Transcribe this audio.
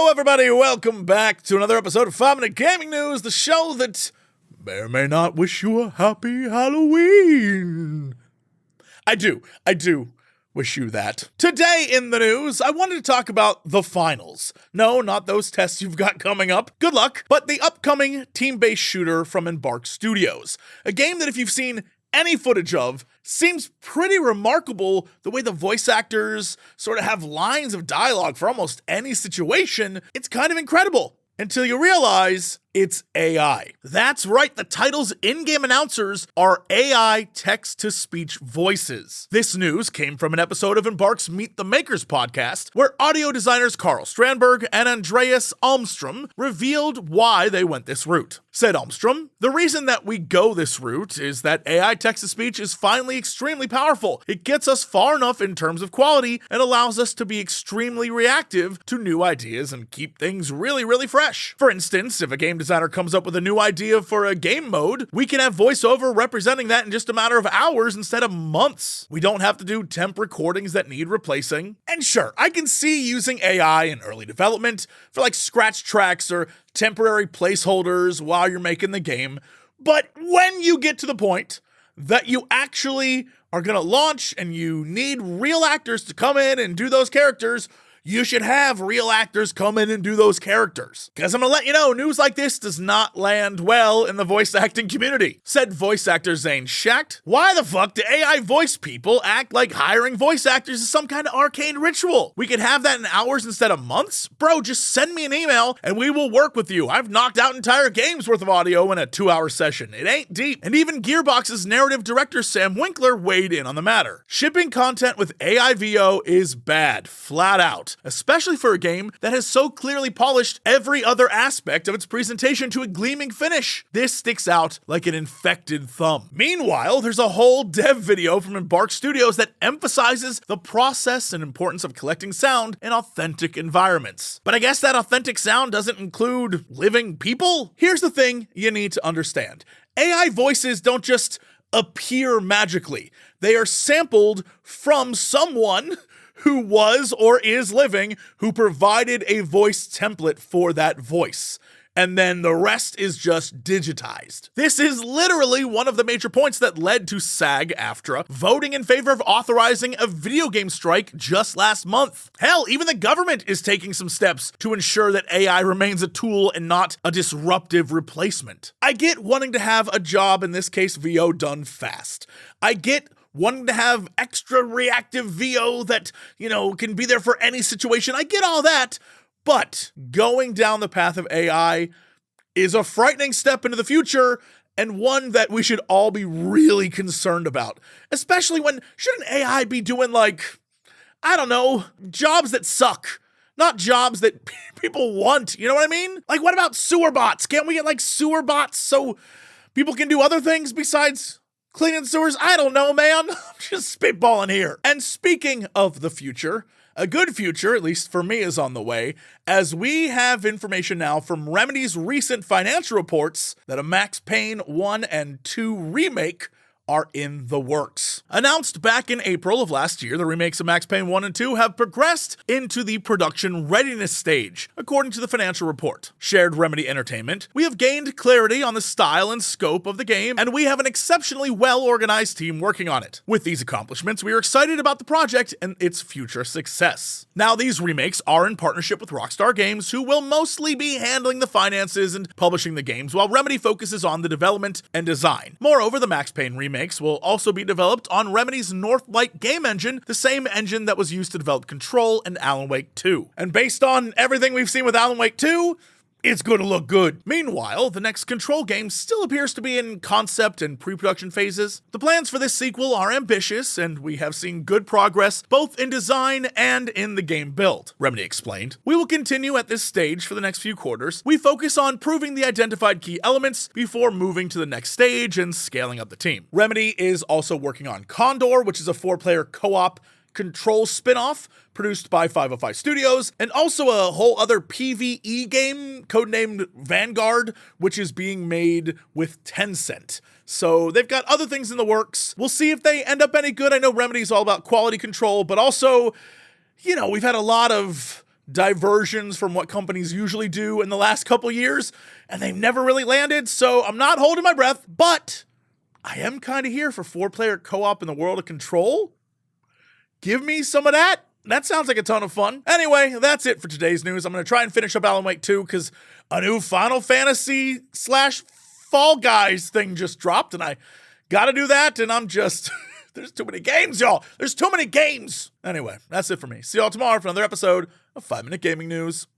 everybody, welcome back to another episode of 5 Minute Gaming News, the show that may or may not wish you a happy Halloween. I do wish you that. Today in the news, I wanted to talk about the finals. No, not those tests you've got coming up. Good luck. But the upcoming team-based shooter from Embark Studios. A game that if you've seen any footage of, seems pretty remarkable the way the voice actors sort of have lines of dialogue for almost any situation. It's kind of incredible. Until you realize it's AI. That's right, the title's in-game announcers are AI text-to-speech voices. This news came from an episode of Embark's Meet the Makers podcast, where audio designers Carl Strandberg and Andreas Almstrom revealed why they went this route. Said Almstrom, "The reason that we go this route is that AI text-to-speech is finally extremely powerful. It gets us far enough in terms of quality and allows us to be extremely reactive to new ideas and keep things really fresh. For instance, if a game designer comes up with a new idea for a game mode, we can have voiceover representing that in just a matter of hours instead of months. We don't have to do temp recordings that need replacing. And sure, I can see using AI in early development for like scratch tracks or temporary placeholders while you're making the game, but when you get to the point that you actually are going to launch and you need real actors to come in and do those characters, you should have real actors come in and do those characters. Because I'm gonna let you know, news like this does not land well in the voice acting community." Said voice actor Zane Schacht, "Why the fuck do AI voice people act like hiring voice actors is some kind of arcane ritual? We could have that in hours instead of months? Bro, just send me an email and we will work with you. I've knocked out entire games worth of audio in a 2-hour session. It ain't deep." And even Gearbox's narrative director Sam Winkler weighed in on the matter. "Shipping content with AI VO is bad, flat out. Especially for a game that has so clearly polished every other aspect of its presentation to a gleaming finish. This sticks out like an infected thumb." Meanwhile, there's a whole dev video from Embark Studios that emphasizes the process and importance of collecting sound in authentic environments. But I guess that authentic sound doesn't include living people? Here's the thing you need to understand. AI voices don't just appear magically. They are sampled from someone who was or is living, who provided a voice template for that voice. And then the rest is just digitized. This is literally one of the major points that led to SAG-AFTRA voting in favor of authorizing a video game strike just last month. Hell, even the government is taking some steps to ensure that AI remains a tool and not a disruptive replacement. I get wanting to have a job, in this case VO, done fast. I get wanting to have extra reactive VO that, can be there for any situation. I get all that, but going down the path of AI is a frightening step into the future and one that we should all be really concerned about. Especially when, shouldn't AI be doing jobs that suck? Not jobs that people want, you know what I mean? Like, what about sewer bots? Can't we get sewer bots so people can do other things besides cleaning sewers? I don't know, man. I'm just spitballing here. And speaking of the future, a good future, at least for me, is on the way, as we have information now from Remedy's recent financial reports that a Max Payne 1 and 2 remake are in the works. Announced back in April of last year, the remakes of Max Payne 1 and 2 have progressed into the production readiness stage, according to the financial report. Shared Remedy Entertainment, "We have gained clarity on the style and scope of the game, and we have an exceptionally well-organized team working on it. With these accomplishments, we are excited about the project and its future success." Now, these remakes are in partnership with Rockstar Games, who will mostly be handling the finances and publishing the games, while Remedy focuses on the development and design. Moreover, the Max Payne remake will also be developed on Remedy's Northlight game engine, the same engine that was used to develop Control and Alan Wake 2. And based on everything we've seen with Alan Wake 2, it's gonna look good. Meanwhile, the next Control game still appears to be in concept and pre-production phases. The plans for this sequel are ambitious, and we have seen good progress both in design and in the game build, Remedy explained. "We will continue at this stage for the next few quarters. We focus on proving the identified key elements before moving to the next stage and scaling up the team." Remedy is also working on Condor, which is a 4-player co-op Control spin-off produced by 505 Studios, and also a whole other PvE game codenamed Vanguard, which is being made with Tencent. So they've got other things in the works. We'll see if they end up any good. I know Remedy's all about quality control, but also, we've had a lot of diversions from what companies usually do in the last couple years, and they've never really landed, so I'm not holding my breath, but I am kind of here for 4-player co-op in the world of Control. Give me some of that. That sounds like a ton of fun. Anyway, that's it for today's news. I'm going to try and finish up Alan Wake 2 because a new Final Fantasy / Fall Guys thing just dropped, and I got to do that, and I'm just... There's too many games, y'all. There's too many games. Anyway, that's it for me. See y'all tomorrow for another episode of 5 Minute Gaming News.